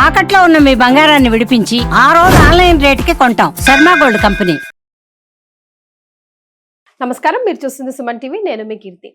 తాకట్లో ఉన్న మీ బంగారాన్ని విడిపించి ఆ రోజు ఆన్లైన్ రేటుకి కొంటాం. Sharma gold company. నమస్కారం, మీరు చూస్తుంది సుమన్ టీవీ. నేను మీ కీర్తి.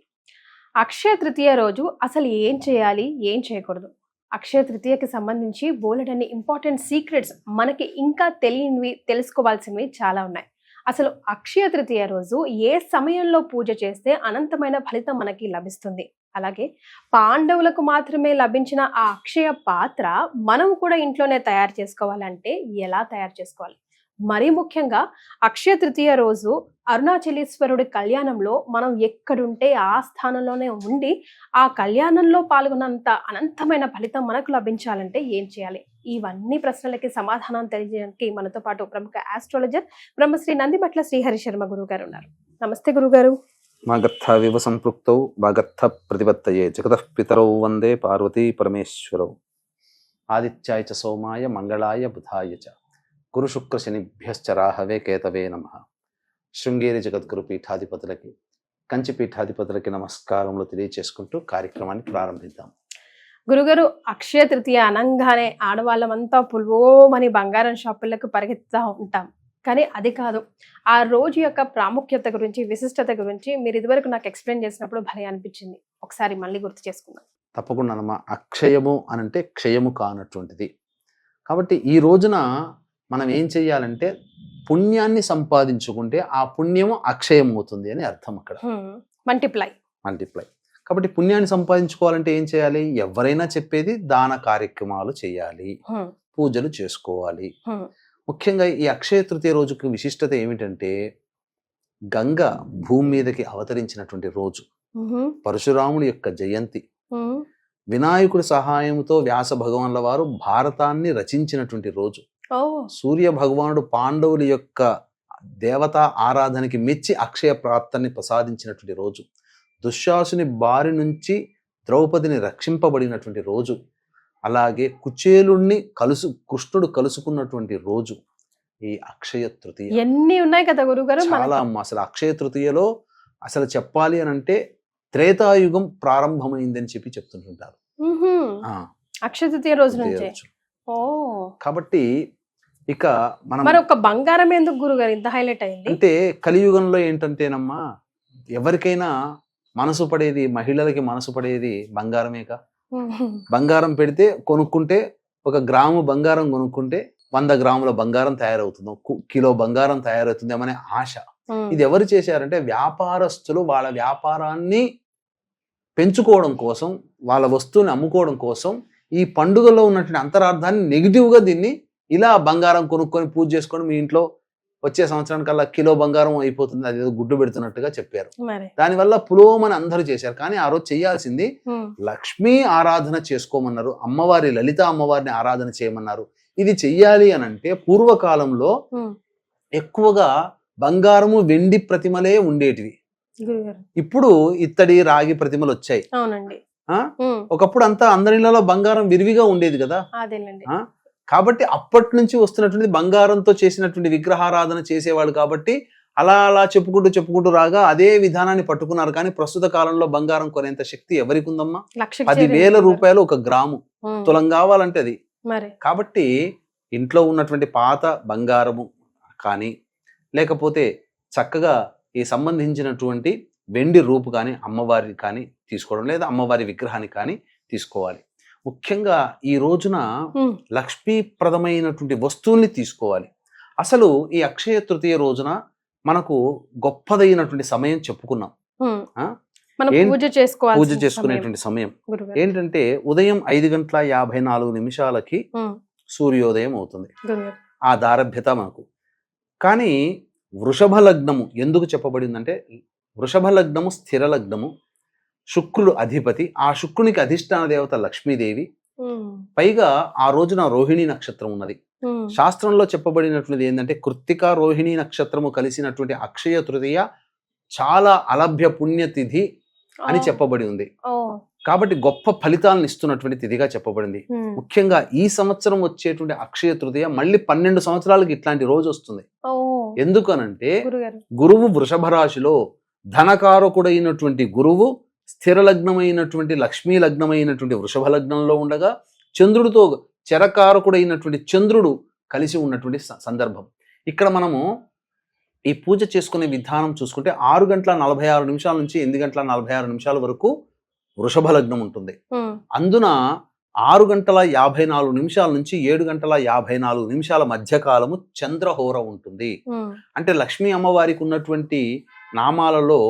అక్షయ తృతీయ రోజు అసలు ఏం చేయాలి, ఏం చేయకూడదు? అక్షయ తృతీయకి సంబంధించి బోలెడన్ని ఇంపార్టెంట్ సీక్రెట్స్ మనకి ఇంకా తెలియనివి, తెలుసుకోవాల్సినవి చాలా ఉన్నాయి. అసలు అక్షయ తృతీయ రోజు ఏ సమయంలో పూజ చేస్తే అనంతమైన ఫలితం మనకి లభిస్తుంది? అలాగే పాండవులకు మాత్రమే లభించిన ఆ అక్షయ పాత్ర మనం కూడా ఇంట్లోనే తయారు చేసుకోవాలంటే ఎలా తయారు చేసుకోవాలి? మరీ ముఖ్యంగా అక్షయ తృతీయ రోజు అరుణాచలేశ్వరుడి కళ్యాణంలో మనం ఎక్కడుంటే ఆ స్థానంలోనే ఉండి ఆ కళ్యాణంలో పాల్గొన్నంత అనంతమైన ఫలితం మనకు లభించాలంటే ఏం చేయాలి? ఇవన్నీ ప్రశ్నలకి సమాధానం తెలియజేయడానికి మనతో పాటు ప్రముఖ ఆస్ట్రాలజర్ బ్రహ్మశ్రీ నందిమట్ల శ్రీహరి శర్మ గురువు గారు ఉన్నారు. నమస్తే గురుగారు. మాగర్థ వివ సంపృక్తౌ వాగర్థ ప్రతిపత్తయే జగతః పితరౌ వందే పార్వతీ పరమేశ్వరౌ. ఆదిత్యాయ చ సోమాయ మంగళాయ బుధాయ చ గురు శుక్ర శనిభ్యశ్చ రాహవే కేతవే నమః. శృంగేరి జగద్గురు పీఠాధిపతులకి, కంచి పీఠాధిపతులకి నమస్కారములు తెలియచేసుకుంటూ కార్యక్రమాన్ని ప్రారంభిద్దాం. గురుగారు, అక్షయ తృతీయ అనంగానే ఆడవాళ్ళమంతా పుల్వోమని బంగారం షాపులకు పరిగెత్తుతూ ఉంటాం. కానీ అది కాదు. ఆ రోజు యొక్క ప్రాముఖ్యత గురించి, విశిష్టత గురించి మీరు ఇదివరకు నాకు ఎక్స్ప్లెయిన్ చేసినప్పుడు భలే అనిపించింది. ఒకసారి మళ్ళీ గుర్తు చేసుకుందాం. తప్పకుండా. అక్షయము అనంటే క్షయము కానటువంటిది. కాబట్టి ఈ రోజున మనం ఏం చెయ్యాలంటే పుణ్యాన్ని సంపాదించుకుంటే ఆ పుణ్యము అక్షయం అవుతుంది అని అర్థం. అక్కడ మల్టిప్లై. కాబట్టి పుణ్యాన్ని సంపాదించుకోవాలంటే ఏం చేయాలి? ఎవరైనా చెప్పేది దాన కార్యక్రమాలు చేయాలి, పూజలు చేసుకోవాలి. ముఖ్యంగా ఈ అక్షయ తృతీయ రోజుకి విశిష్టత ఏమిటంటే గంగ భూమి మీదకి అవతరించినటువంటి రోజు, పరశురాముడి యొక్క జయంతి, వినాయకుడి సహాయంతో వ్యాస భగవాన్ల వారు భారతాన్ని రచించినటువంటి రోజు, సూర్య భగవానుడు పాండవుల యొక్క దేవతా ఆరాధనకి మెచ్చి అక్షయ ప్రాప్తాన్ని ప్రసాదించినటువంటి రోజు, దుశ్శాసుని బారి నుంచి ద్రౌపదిని రక్షింపబడినటువంటి రోజు, అలాగే కుచేలుణ్ణి కృష్ణుడు కలుసుకున్నటువంటి రోజు ఈ అక్షయ తృతీయ. ఎన్ని ఉన్నాయి కదా గురుగారు. చాలా అసలు అక్షయ తృతీయలో అసలు చెప్పాలి అని అంటే త్రేతాయుగం ప్రారంభమైందని చెప్తుంటుంటారు అక్షయ తృతీయ రోజు నుంచి. కాబట్టి ఇక మనం ఒక బంగారం ఎందుకు గురుగారు ఇంత హైలైట్ అయింది అంటే కలియుగంలో ఏంటంటేనమ్మా, ఎవరికైనా మనసు పడేది, మహిళలకి మనసు పడేది బంగారమేక. బంగారం పెడితే కొనుక్కుంటే, 1 గ్రాము బంగారం కొనుక్కుంటే 100 గ్రాముల బంగారం తయారవుతుంది, కిలో బంగారం తయారవుతుంది అనే ఆశ. ఇది ఎవరు చేశారంటే వ్యాపారస్తులు వాళ్ళ వ్యాపారాన్ని పెంచుకోవడం కోసం, వాళ్ళ వస్తువుని అమ్ముకోవడం కోసం ఈ పండుగలో ఉన్నటువంటి అంతరార్థాన్ని నెగిటివ్గా దీన్ని ఇలా బంగారం కొనుక్కొని పూజ చేసుకొని మీ ఇంట్లో వచ్చే సంవత్సరానికల్లా కిలో బంగారం అయిపోతుంది, అది ఏదో గుడ్డు పెడుతున్నట్టుగా చెప్పారు. దానివల్ల పులోమని అందరూ చేశారు. కానీ ఆ రోజు చేయాల్సింది లక్ష్మీ ఆరాధన చేసుకోమన్నారు, అమ్మవారి లలిత అమ్మవారిని ఆరాధన చేయమన్నారు. ఇది చెయ్యాలి అని అంటే పూర్వకాలంలో ఎక్కువగా బంగారము వెండి ప్రతిమలే ఉండేటివి. ఇప్పుడు ఇత్తడి రాగి ప్రతిమలు వచ్చాయి. ఒకప్పుడు అంతా అందరిలో బంగారం విరివిగా ఉండేది కదా. కాబట్టి అప్పటి నుంచి వస్తున్నటువంటి బంగారంతో చేసినటువంటి విగ్రహారాధన చేసేవాళ్ళు. కాబట్టి అలా అలా చెప్పుకుంటూ రాగా అదే విధానాన్ని పట్టుకున్నారు. కానీ ప్రస్తుత కాలంలో బంగారం కొనేంత శక్తి ఎవరికి ఉందమ్మా? 10,000 రూపాయలు 1 గ్రాము, తులం కావాలంటే అది. కాబట్టి ఇంట్లో ఉన్నటువంటి పాత బంగారము కానీ, లేకపోతే చక్కగా ఈ సంబంధించినటువంటి వెండి రూపు కానీ అమ్మవారి కానీ తీసుకోవడం, లేదా అమ్మవారి విగ్రహాన్ని కానీ తీసుకోవాలి. ముఖ్యంగా ఈ రోజున లక్ష్మీప్రదమైనటువంటి వస్తువుల్ని తీసుకోవాలి. అసలు ఈ అక్షయ తృతీయ రోజున మనకు గొప్పదైనటువంటి సమయం చెప్పుకున్నాం. పూజ చేసుకునేటువంటి సమయం ఏంటంటే ఉదయం 5:54 సూర్యోదయం అవుతుంది. ఆ దారభ్యత మనకు. కానీ వృషభ లగ్నము ఎందుకు చెప్పబడిందంటే, వృషభ లగ్నము స్థిర లగ్నము, శుక్రుడు అధిపతి, ఆ శుక్రునికి అధిష్టాన దేవత లక్ష్మీదేవి. పైగా ఆ రోజున రోహిణీ నక్షత్రం ఉన్నది. శాస్త్రంలో చెప్పబడినటువంటిది ఏంటంటే కృత్తిక రోహిణీ నక్షత్రము కలిసినటువంటి అక్షయ తృతీయ చాలా అలభ్య పుణ్యతిథి అని చెప్పబడి ఉంది. కాబట్టి గొప్ప ఫలితాలను ఇస్తున్నటువంటి తిథిగా చెప్పబడింది. ముఖ్యంగా ఈ సంవత్సరం వచ్చేటువంటి అక్షయ తృతీయ మళ్ళీ 12 సంవత్సరాలకి ఇట్లాంటి రోజు వస్తుంది. ఎందుకనంటే గురువు వృషభ రాశిలో ధనకారకుడైనటువంటి గురువు స్థిర లగ్నమైనటువంటి లక్ష్మీ లగ్నమైనటువంటి వృషభ లగ్నంలో ఉండగా చంద్రుడితో చెరకారకుడైనటువంటి చంద్రుడు కలిసి ఉన్నటువంటి సందర్భం. ఇక్కడ మనము ఈ పూజ చేసుకునే విధానం చూసుకుంటే 6:46 నుంచి 8:46 వరకు వృషభ లగ్నం ఉంటుంది. అందున 6:54 నుంచి 7:54 మధ్య కాలము చంద్రహోర ఉంటుంది. అంటే లక్ష్మీ అమ్మవారికి ఉన్నటువంటి నామాలలో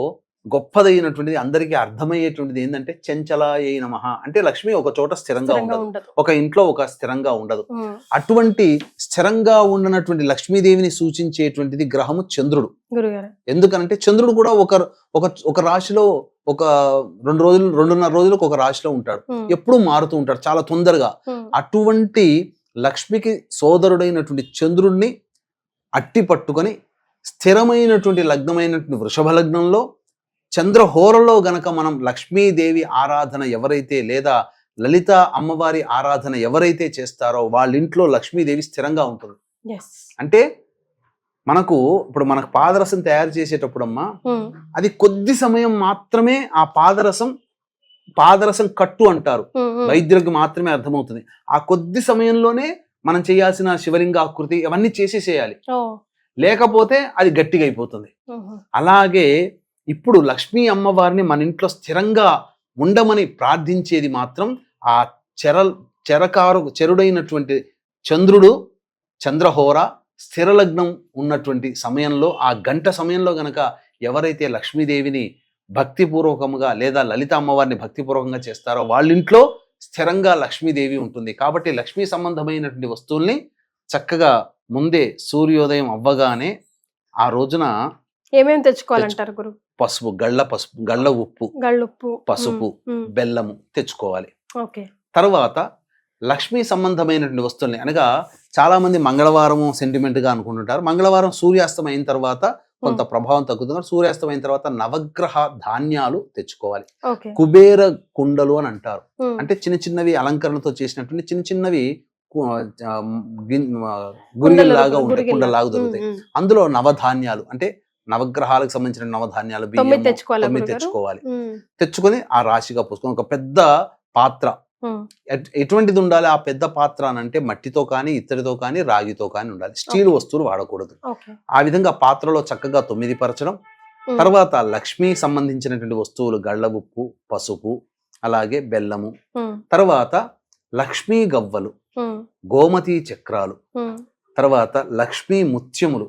గొప్పదైనటువంటిది, అందరికీ అర్థమయ్యేటువంటిది ఏంటంటే చంచలాయై నమః. అంటే లక్ష్మి ఒక చోట స్థిరంగా ఉండదు, ఒక ఇంట్లో ఒక స్థిరంగా ఉండదు. అటువంటి స్థిరంగా ఉండనటువంటి లక్ష్మీదేవిని సూచించేటువంటిది గ్రహము చంద్రుడు. ఎందుకనంటే చంద్రుడు కూడా ఒక రాశిలో ఒక 2-2.5 రోజులకు ఒక రాశిలో ఉంటాడు, ఎప్పుడూ మారుతూ ఉంటాడు చాలా తొందరగా. అటువంటి లక్ష్మికి సోదరుడైనటువంటి చంద్రుడిని అట్టి పట్టుకొని స్థిరమైనటువంటి లగ్నమైనటువంటి వృషభ లగ్నంలో చంద్రహోరలో గనక మనం లక్ష్మీదేవి ఆరాధన ఎవరైతే, లేదా లలిత అమ్మవారి ఆరాధన ఎవరైతే చేస్తారో వాళ్ళ ఇంట్లో లక్ష్మీదేవి స్థిరంగా ఉంటుంది. అంటే ఇప్పుడు మనకు పాదరసం తయారు చేసేటప్పుడమ్మా అది కొద్ది సమయం మాత్రమే. ఆ పాదరసం కట్టు అంటారు, వైద్యులకు మాత్రమే అర్థమవుతుంది. ఆ కొద్ది సమయంలోనే మనం చేయాల్సిన శివలింగ ఆకృతి అవన్నీ చేసేసేయాలి, లేకపోతే అది గట్టిగా అయిపోతుంది. అలాగే ఇప్పుడు లక్ష్మీ అమ్మవారిని మన ఇంట్లో స్థిరంగా ఉండమని ప్రార్థించేది మాత్రం ఆ చెరుడైనటువంటి చంద్రుడు, చంద్రహోర స్థిరలగ్నం ఉన్నటువంటి సమయంలో, ఆ గంట సమయంలో గనక ఎవరైతే లక్ష్మీదేవిని భక్తిపూర్వకంగా లేదా లలిత అమ్మవారిని భక్తిపూర్వకంగా చేస్తారో వాళ్ళ ఇంట్లో స్థిరంగా లక్ష్మీదేవి ఉంటుంది. కాబట్టి లక్ష్మీ సంబంధమైనటువంటి వస్తువుల్ని చక్కగా ముందే సూర్యోదయం అవ్వగానే ఆ రోజున ఏమేమి తెచ్చుకోవాలంటారు గురు? పసుపు, గళ్ళ ఉప్పు, పసుపు, బెల్లము తెచ్చుకోవాలి. తర్వాత లక్ష్మీ సంబంధమైనటువంటి వస్తువుల్ని, అనగా చాలా మంది మంగళవారము సెంటిమెంట్ గా అనుకుంటుంటారు. మంగళవారం సూర్యాస్తం అయిన తర్వాత కొంత ప్రభావం తగ్గుతుంది. సూర్యాస్తం అయిన తర్వాత నవగ్రహ ధాన్యాలు తెచ్చుకోవాలి. కుబేర కుండలు అని అంటారు. అంటే చిన్న చిన్నవి అలంకరణతో చేసినటువంటి చిన్న చిన్నవి గురిలాగా ఉంటాయి, కుండలాగా దొరుకుతాయి. అందులో నవధాన్యాలు అంటే నవగ్రహాలకు సంబంధించిన నవధాన్యాలు 9 తెచ్చుకోవాలి. తెచ్చుకొని ఆ రాశిగా పోసుకొని ఒక పెద్ద పాత్ర, ఎటువంటిది ఉండాలి ఆ పెద్ద పాత్ర అంటే మట్టితో కానీ, ఇత్తడితో కానీ, రాగితో కానీ ఉండాలి. స్టీల్ వస్తువులు వాడకూడదు. ఆ విధంగా పాత్రలో చక్కగా 9 పరచడం. తర్వాత లక్ష్మీ సంబంధించినటువంటి వస్తువులు గళ్ళ ఉప్పు, పసుపు, అలాగే బెల్లము, తర్వాత లక్ష్మీ గవ్వలు, గోమతి చక్రాలు, తర్వాత లక్ష్మీ ముత్యములు,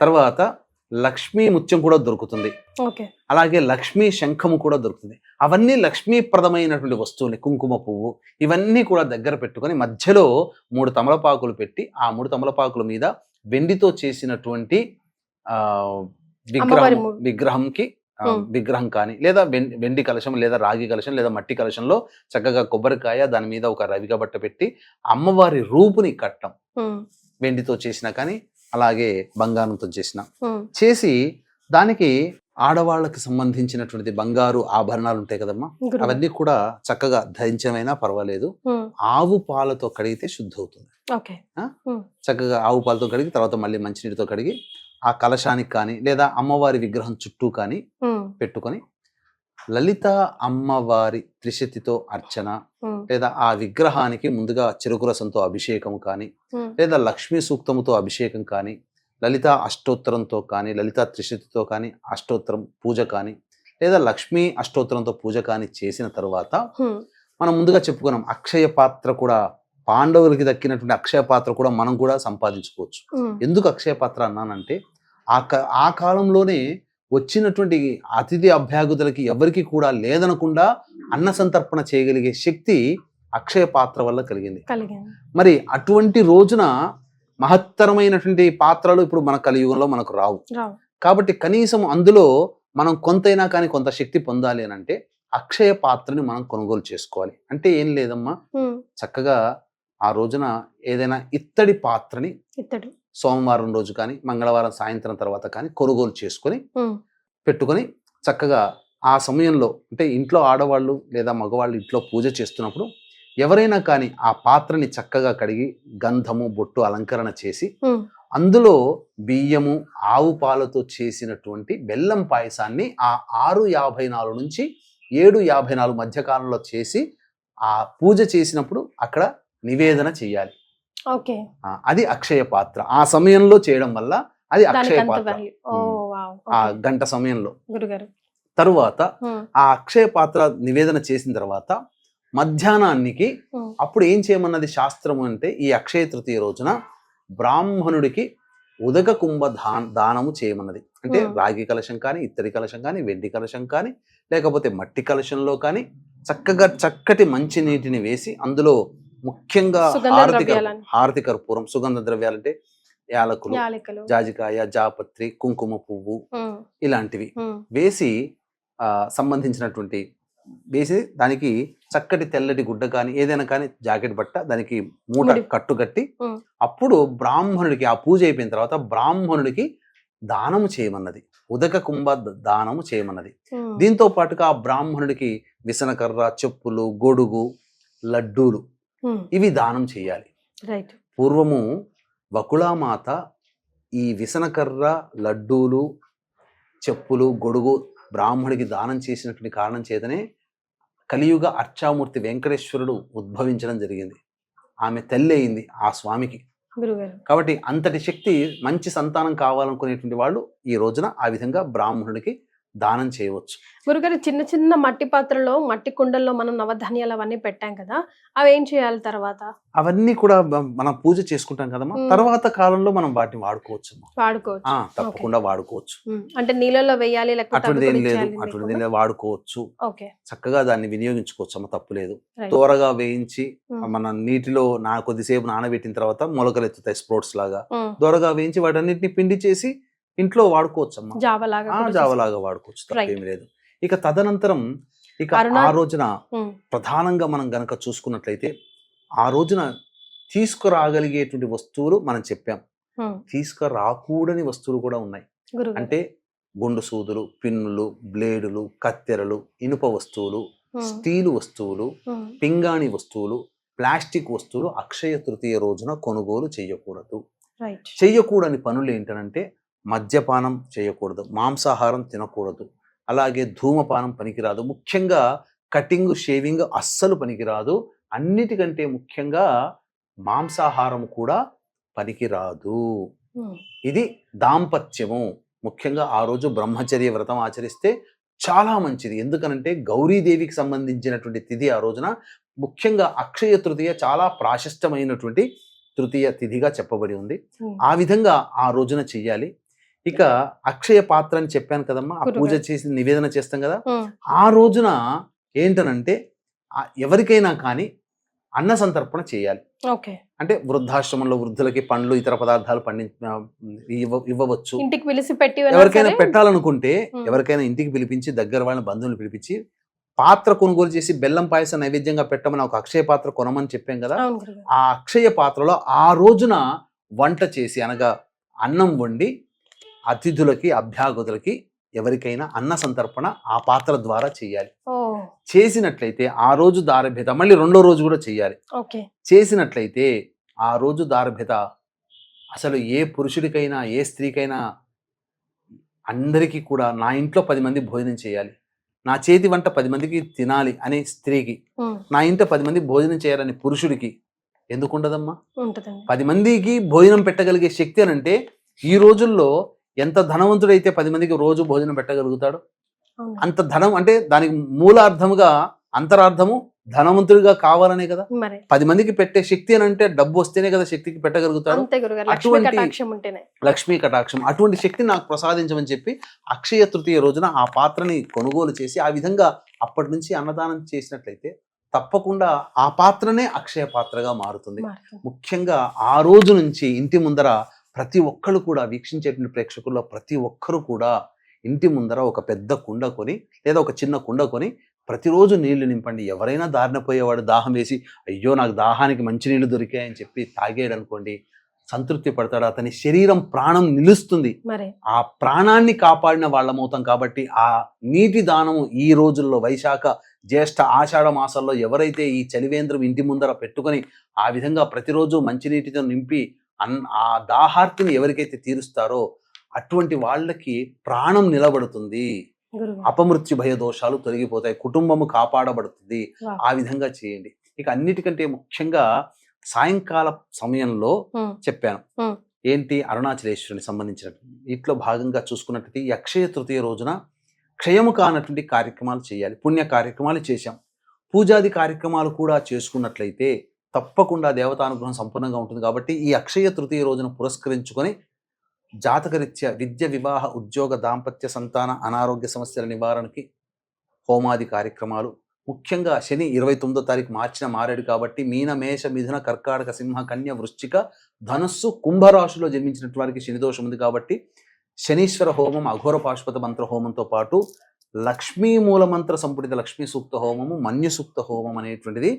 తర్వాత లక్ష్మీ ముత్యం కూడా దొరుకుతుంది. అలాగే లక్ష్మీ శంఖము కూడా దొరుకుతుంది. అవన్నీ లక్ష్మీప్రదమైనటువంటి వస్తువులు. కుంకుమ పువ్వు ఇవన్నీ కూడా దగ్గర పెట్టుకొని మధ్యలో 3 తమలపాకులు పెట్టి ఆ 3 తమలపాకుల మీద వెండితో చేసినటువంటి విగ్రహం కానీ, లేదా వెండి కలశం, లేదా రాగి కలశం, లేదా మట్టి కలశంలో చక్కగా కొబ్బరికాయ, దాని మీద ఒక రవిక బట్ట పెట్టి అమ్మవారి రూపుని కట్టం, వెండితో చేసినా కానీ అలాగే బంగారంతో చేసి దానికి ఆడవాళ్ళకి సంబంధించినటువంటి బంగారు ఆభరణాలు ఉంటాయి కదమ్మా, అవన్నీ కూడా చక్కగా ధరించమైనా పర్వాలేదు, ఆవు పాలతో కడిగితే శుద్ధి అవుతుంది. చక్కగా ఆవు పాలతో కడిగి తర్వాత మళ్ళీ మంచినీటితో కడిగి ఆ కలశానికి కానీ లేదా అమ్మవారి విగ్రహం చుట్టూ కానీ పెట్టుకొని లలిత అమ్మవారి త్రిశతితో అర్చన, లేదా ఆ విగ్రహానికి ముందుగా చెరుకు రసంతో అభిషేకం కానీ, లేదా లక్ష్మీ సూక్తముతో అభిషేకం కానీ, లలిత అష్టోత్తరంతో కానీ, లలిత త్రిశతితో కానీ అష్టోత్తరం పూజ కానీ, లేదా లక్ష్మీ అష్టోత్తరంతో పూజ కానీ చేసిన తర్వాత మనం ముందుగా చెప్పుకున్నాం అక్షయ పాత్ర కూడా, పాండవులకి దక్కినటువంటి అక్షయ పాత్ర కూడా మనం కూడా సంపాదించుకోవచ్చు. ఎందుకు అక్షయ పాత్ర అన్నానంటే ఆ కాలంలోనే వచ్చినటువంటి అతిథి అభ్యాగతులకి ఎవరికి కూడా లేదనకుండా అన్న సంతర్పణ చేయగలిగే శక్తి అక్షయ పాత్ర వల్ల కలిగింది. మరి అటువంటి రోజున మహత్తరమైనటువంటి పాత్రలు ఇప్పుడు మన కలియుగంలో మనకు రావు. కాబట్టి కనీసం అందులో మనం కొంతైనా కానీ కొంత శక్తి పొందాలి అని అంటే అక్షయ పాత్రని మనం కొనుగోలు చేసుకోవాలి. అంటే ఏం లేదమ్మా, చక్కగా ఆ రోజున ఏదైనా ఇత్తడి పాత్రని సోమవారం రోజు కానీ మంగళవారం సాయంత్రం తర్వాత కానీ కొనుగోలు చేసుకొని పెట్టుకొని చక్కగా ఆ సమయంలో అంటే ఇంట్లో ఆడవాళ్ళు లేదా మగవాళ్ళు ఇంట్లో పూజ చేస్తున్నప్పుడు ఎవరైనా కానీ ఆ పాత్రని చక్కగా కడిగి గంధము బొట్టు అలంకరణ చేసి అందులో బియ్యము ఆవు పాలతో చేసినటువంటి బెల్లం పాయసాన్ని ఆ 6:54 నుంచి 7:54 మధ్య కాలంలో చేసి ఆ పూజ చేసినప్పుడు అక్కడ నివేదన చేయాలి. ఓకే. అది అక్షయ పాత్ర. ఆ సమయంలో చేయడం వల్ల అది దానికి అక్షయ అంత పాత్ర. వాల్యూ. ఓ వావ్. ఆ ఓకే. గంట సమయంలో. గురుగారు. తరువాత ఆ అక్షయ పాత్ర నివేదన చేసిన తర్వాత మధ్యాహ్నానికి అప్పుడు ఏం చేయమన్నది శాస్త్రం అంటే, ఈ అక్షయ తృతీయ రోజున బ్రాహ్మణుడికి ఉదక కుంభ దానము చేయమన్నది. అంటే రాగి కలశం కానీ, ఇత్తడి కలశం కానీ, వెండి కలశం కానీ, లేకపోతే మట్టి కలశంలో కానీ చక్కగా చక్కటి మంచి నీటిని వేసి అందులో ముఖ్యంగా హారతి కర్పూరం, సుగంధ ద్రవ్యాలంటే యాలకులు, జాజికాయ, జాపత్రి, కుంకుమ పువ్వు ఇలాంటివి వేసి సంబంధించినటువంటి వేసి దానికి చక్కటి తెల్లటి గుడ్డ కానీ ఏదైనా కానీ జాకెట్ బట్ట దానికి మూట కట్టుకట్టి అప్పుడు బ్రాహ్మణుడికి ఆ పూజ అయిపోయిన తర్వాత బ్రాహ్మణుడికి దానము చేయమన్నది. ఉదక కుంభ దానము చేయమన్నది. దీంతో పాటుగా ఆ బ్రాహ్మణుడికి విసనకర్ర, చెప్పులు, గొడుగు, లడ్డూలు ఇవి దానం చేయాలి. పూర్వము వకుళామాత ఈ విసనకర్ర, లడ్డూలు, చెప్పులు, గొడుగు బ్రాహ్మణుడికి దానం చేసినటువంటి కారణం చేతనే కలియుగ అర్చామూర్తి వెంకటేశ్వరుడు ఉద్భవించడం జరిగింది. ఆమె తల్లి అయింది ఆ స్వామికి. కాబట్టి అంతటి శక్తి, మంచి సంతానం కావాలనుకునేటువంటి వాళ్ళు ఈ రోజున ఆ విధంగా బ్రాహ్మణుడికి దానం చేయవచ్చు. గురుగారు, చిన్న చిన్న మట్టి పాత్రలో, మట్టి కుండల్లో మనం నవధాన్యాలు అవన్నీ పెట్టాం కదా, అవి ఏం చేయాలి తర్వాత? అవన్నీ కూడా మనం పూజ చేసుకుంటాం కదమ్మా, తర్వాత కాలంలో మనం వాటిని వాడుకోవచ్చు. తప్పకుండా వాడుకోవచ్చు. అంటే నీళ్ళలో వేయాలి అటువంటిది ఏం లేదు, అటువంటిది వాడుకోవచ్చు. చక్కగా దాన్ని వినియోగించుకోవచ్చు అమ్మ, తప్పు లేదు. త్వరగా వేయించి మన నీటిలో కొద్దిసేపు నానబెట్టిన తర్వాత మొలకలు ఎత్తుతాయి స్ప్రోట్స్ లాగా, త్వరగా వేయించి వాటన్నిటిని పిండి చేసి ఇంట్లో వాడుకోవచ్చు అమ్మా. జావలాగా వాడుకోవచ్చు, తప్పేమి లేదు. ఇక తదనంతరం ఇక ఆ రోజున ప్రధానంగా మనం గనక చూసుకున్నట్లయితే ఆ రోజున తీసుకురాగలిగేటువంటి వస్తువులు మనం చెప్పాం, తీసుకురాకూడని వస్తువులు కూడా ఉన్నాయి. అంటే గుండు సూదులు, పిన్నులు, బ్లేడులు, కత్తెరలు, ఇనుప వస్తువులు, స్టీలు వస్తువులు, పింగాణి వస్తువులు, ప్లాస్టిక్ వస్తువులు అక్షయ తృతీయ రోజున కొనుగోలు చేయకూడదు. చెయ్యకూడని పనులు ఏంటంటే మద్యపానం చేయకూడదు, మాంసాహారం తినకూడదు, అలాగే ధూమపానం పనికిరాదు, ముఖ్యంగా కటింగ్, షేవింగ్ అస్సలు పనికిరాదు. అన్నిటికంటే ముఖ్యంగా మాంసాహారం కూడా పనికిరాదు. ఇది దాంపత్యము. ముఖ్యంగా ఆ రోజు బ్రహ్మచర్య వ్రతం ఆచరిస్తే చాలా మంచిది. ఎందుకనంటే గౌరీదేవికి సంబంధించినటువంటి తిథి ఆ రోజున. ముఖ్యంగా అక్షయ తృతీయ చాలా ప్రాశస్త్యమైనటువంటి తృతీయ తిథిగా చెప్పబడి ఉంది. ఆ విధంగా ఆ రోజున చెయ్యాలి. ఇక అక్షయ పాత్ర అని చెప్పాను కదమ్మా, ఆ పూజ చేసి నివేదన చేస్తాం కదా, ఆ రోజున ఏంటనంటే ఎవరికైనా కానీ అన్న సంతర్పణ చేయాలి. అంటే వృద్ధాశ్రమంలో వృద్ధులకి పండ్లు, ఇతర పదార్థాలు ఇవ్వవచ్చు. ఎవరికైనా పెట్టాలనుకుంటే ఎవరికైనా ఇంటికి పిలిపించి, దగ్గర వాళ్ళని బంధువులు పిలిపించి పాత్ర కొనుగోలు చేసి బెల్లం పాయసం నైవేద్యంగా పెట్టమని ఒక అక్షయ పాత్ర కొనమని చెప్పాం కదా, ఆ అక్షయ పాత్రలో ఆ రోజున వంట చేసి, అనగా అన్నం వండి అతిథులకి, అభ్యాగతులకి ఎవరికైనా అన్న సంతర్పణ ఆ పాత్ర ద్వారా చేయాలి. చేసినట్లయితే ఆ రోజు దారభ్యత మళ్ళీ రెండో రోజు కూడా చేయాలి. చేసినట్లయితే ఆ రోజు దారభ్యత అసలు ఏ పురుషుడికైనా ఏ స్త్రీకైనా అందరికీ కూడా నా ఇంట్లో 10 మంది భోజనం చేయాలి, నా చేతి వంట 10 మందికి తినాలి అనే స్త్రీకి, నా ఇంట్లో 10 మంది భోజనం చేయాలని పురుషుడికి ఎందుకుండదమ్మా? 10 మందికి భోజనం పెట్టగలిగే శక్తి అని అంటే ఈ రోజుల్లో ఎంత ధనవంతుడైతే 10 మందికి రోజు భోజనం పెట్టగలుగుతాడు? అంత ధనం అంటే దానికి మూలార్థముగా అంతరార్థము ధనవంతుడిగా కావాలనే కదా. 10 మందికి పెట్టే శక్తి అని అంటే డబ్బు వస్తేనే కదా శక్తికి పెట్టగలుగుతాడు. లక్ష్మీ కటాక్షం, అటువంటి శక్తిని నాకు ప్రసాదించమని చెప్పి అక్షయ తృతీయ రోజున ఆ పాత్రని కొనుగోలు చేసి ఆ విధంగా అప్పటి నుంచి అన్నదానం చేసినట్లయితే తప్పకుండా ఆ పాత్రనే అక్షయ పాత్రగా మారుతుంది. ముఖ్యంగా ఆ రోజు నుంచి ఇంటి ముందర ప్రతి ఒక్కరు కూడా, వీక్షించేటువంటి ప్రేక్షకుల్లో ప్రతి ఒక్కరు కూడా ఇంటి ముందర ఒక పెద్ద కుండ కొని లేదా ఒక చిన్న కుండ కొని ప్రతిరోజు నీళ్లు నింపండి. ఎవరైనా దారిన పోయేవాడు దాహం వేసి అయ్యో నాకు దాహానికి మంచి నీళ్లు దొరికాయని చెప్పి తాగేయడం అనుకోండి, సంతృప్తి పడతాడు, అతని శరీరం ప్రాణం నిలుస్తుంది. ఆ ప్రాణాన్ని కాపాడిన వాళ్ళమవుతాం. కాబట్టి ఆ నీటి దానము ఈ రోజుల్లో వైశాఖ, జ్యేష్ఠ, ఆషాఢ మాసాల్లో ఎవరైతే ఈ చలివేంద్రం ఇంటి ముందర పెట్టుకొని ఆ విధంగా ప్రతిరోజు మంచినీటితో నింపి ఆ దాహార్తిని ఎవరికైతే తీరుస్తారో అటువంటి వాళ్ళకి ప్రాణం నిలబడుతుంది. గురుగారు. అపమృత్యు భయ దోషాలు తొలగిపోతాయి, కుటుంబము కాపాడబడుతుంది. వావ్. ఆ విధంగా చేయండి. ఇక అన్నిటికంటే ముఖ్యంగా సాయంకాల సమయంలో చెప్పాను Hmm. ఏంటి, అరుణాచలేశ్వరుని సంబంధించినటువంటి వీటిలో భాగంగా చూసుకున్నట్లయితే ఈ అక్షయ తృతీయ రోజున క్షయము కానటువంటి కార్యక్రమాలు చేయాలి. పుణ్య కార్యక్రమాలు చేశాం, పూజాది కార్యక్రమాలు కూడా చేసుకున్నట్లయితే తప్పకుండా దేవతానుగ్రహం సంపూర్ణంగా ఉంటుంది. కాబట్టి ఈ అక్షయ తృతీయ రోజున పురస్కరించుకొని జాతకరీత్యా విద్య, వివాహ, ఉద్యోగ, దాంపత్య, సంతాన, అనారోగ్య సమస్యల నివారణకి హోమాది కార్యక్రమాలు, ముఖ్యంగా శని 29వ తారీఖు మార్చిన మారాడు కాబట్టి మీన, మేష, మిథున, కర్కాటక, సింహ, కన్య, వృశ్చిక, ధనుస్సు, కుంభరాశిలో జన్మించిన వారికి శని దోషం ఉంది కాబట్టి శనీశ్వర హోమం, అఘోర పాశుపత మంత్ర హోమంతో పాటు లక్ష్మీ మూల మంత్ర సంపుటిత లక్ష్మీ సూక్త హోమము, మన్యు సూక్త హోమం అనేటువంటిది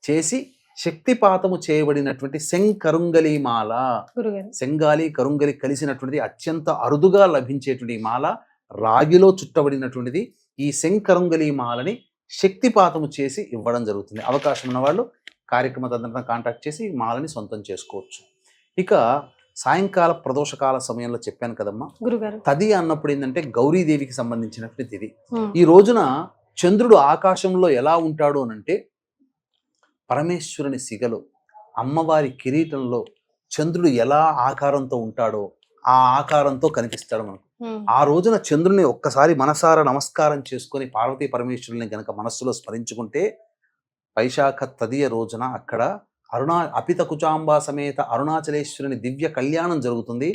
చేసి శక్తిపాతము చేయబడినటువంటి శంకరుంగలి మాల, గురుగారు. శంగాలి కరుంగలి కలిసినటువంటిది అత్యంత అరుదుగా లభించేటువంటి మాల, రాగిలో చుట్టబడినటువంటిది. ఈ శంకరుంగలి మాలని శక్తిపాతము చేసి ఇవ్వడం జరుగుతుంది. అవకాశం ఉన్న వాళ్ళు కార్యక్రమ తదనంతరం కాంటాక్ట్ చేసి ఈ మాలని సొంతం చేసుకోవచ్చు. ఇక సాయంకాల ప్రదోషకాల సమయంలో చెప్పాను కదమ్మా, గురుగారు. తది అన్నప్పుడు ఏంటంటే గౌరీదేవికి సంబంధించినటువంటి తిథి. ఈ రోజున చంద్రుడు ఆకాశంలో ఎలా ఉంటాడు అనంటే పరమేశ్వరుని సిగలో, అమ్మవారి కిరీటంలో చంద్రుడు ఎలా ఆకారంతో ఉంటాడో ఆ ఆకారంతో కనిపిస్తాడు మనకు. ఆ రోజున చంద్రుని ఒక్కసారి మనసారా నమస్కారం చేసుకొని పార్వతీ పరమేశ్వరుని గనక మనస్సులో స్మరించుకుంటే వైశాఖ తదియ రోజున అక్కడ అపిత కుచాంబా సమేత అరుణాచలేశ్వరుని దివ్య కళ్యాణం జరుగుతుంది.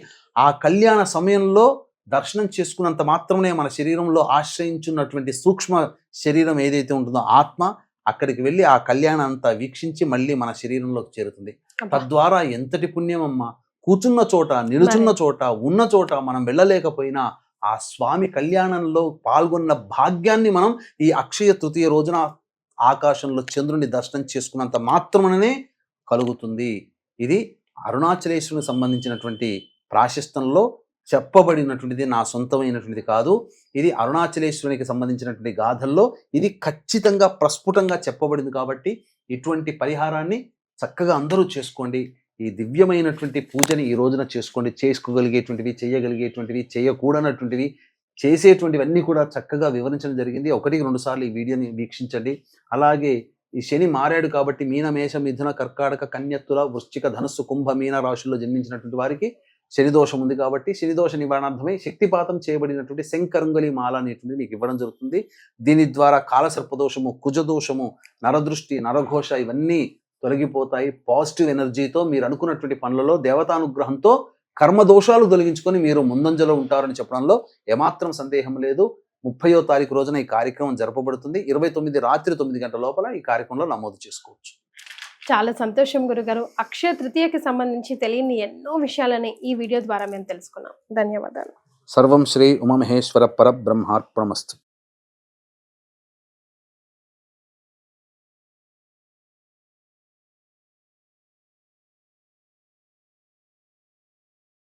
ఆ కళ్యాణ సమయంలో దర్శనం చేసుకున్నంత మాత్రమే మన శరీరంలో ఆశ్రయించున్నటువంటి సూక్ష్మ శరీరం ఏదైతే ఉంటుందో ఆత్మ అక్కడికి వెళ్ళి ఆ కళ్యాణం అంతా వీక్షించి మళ్ళీ మన శరీరంలోకి చేరుతుంది. తద్వారా ఎంతటి పుణ్యం అమ్మ, కూర్చున్న చోట, నిలుచున్న చోట, ఉన్న చోట మనం వెళ్ళలేకపోయినా ఆ స్వామి కళ్యాణంలో పాల్గొన్న భాగ్యాన్ని మనం ఈ అక్షయ తృతీయ రోజున ఆకాశంలో చంద్రుని దర్శనం చేసుకున్నంత మాత్రమే కలుగుతుంది. ఇది అరుణాచలేశ్వరునికి సంబంధించినటువంటి ప్రాశస్తంలో చెప్పబడినటువంటిది, నా సొంతమైనటువంటిది కాదు. ఇది అరుణాచలేశ్వరునికి సంబంధించినటువంటి గాథల్లో ఇది ఖచ్చితంగా ప్రస్ఫుటంగా చెప్పబడింది. కాబట్టి ఇటువంటి పరిహారాన్ని చక్కగా అందరూ చేసుకోండి. ఈ దివ్యమైనటువంటి పూజని ఈ రోజున చేసుకోండి. చేసుకోగలిగేటువంటివి, చేయగలిగేటువంటివి, చేయకూడనటువంటివి, చేసేటువంటివన్నీ కూడా చక్కగా వివరించడం జరిగింది. 1-2 సార్లు ఈ వీడియోని వీక్షించండి. అలాగే ఈ శని మారాడు కాబట్టి మీన, మేష, మిథున, కర్కాటక, కన్య, తుల, వృశ్చిక, ధనుస్సు, కుంభ, మీన రాశుల్లో జన్మించినటువంటి వారికి శని దోషం ఉంది కాబట్టి శని దోష నివారణార్థమై శక్తిపాతం చేయబడినటువంటి శంకరుంగలి మాల అనేటువంటిది మీకు ఇవ్వడం జరుగుతుంది. దీని ద్వారా కాలసర్పదోషము, కుజదోషము, నరదృష్టి, నరఘోష ఇవన్నీ తొలగిపోతాయి. పాజిటివ్ ఎనర్జీతో మీరు అనుకున్నటువంటి పనులలో దేవతానుగ్రహంతో కర్మదోషాలు తొలగించుకొని మీరు ముందంజలో ఉంటారని చెప్పడంలో ఏమాత్రం సందేహం లేదు. 30వ తారీఖు రోజున ఈ కార్యక్రమం జరపబడుతుంది. 29 రాత్రి 9 గంటల లోపల ఈ కార్యక్రమంలో నమోదు చేసుకోవచ్చు. చాలా సంతోషం గురుగారు. అక్షయ తృతీయకి సంబంధించి తెలియని ఎన్నో విషయాలని ఈ వీడియో ద్వారా మేము తెలుసుకున్నాం. ధన్యవాదాలు. సర్వం శ్రీ ఉమామహేశ్వర పరబ్రహ్మార్పణమస్తు.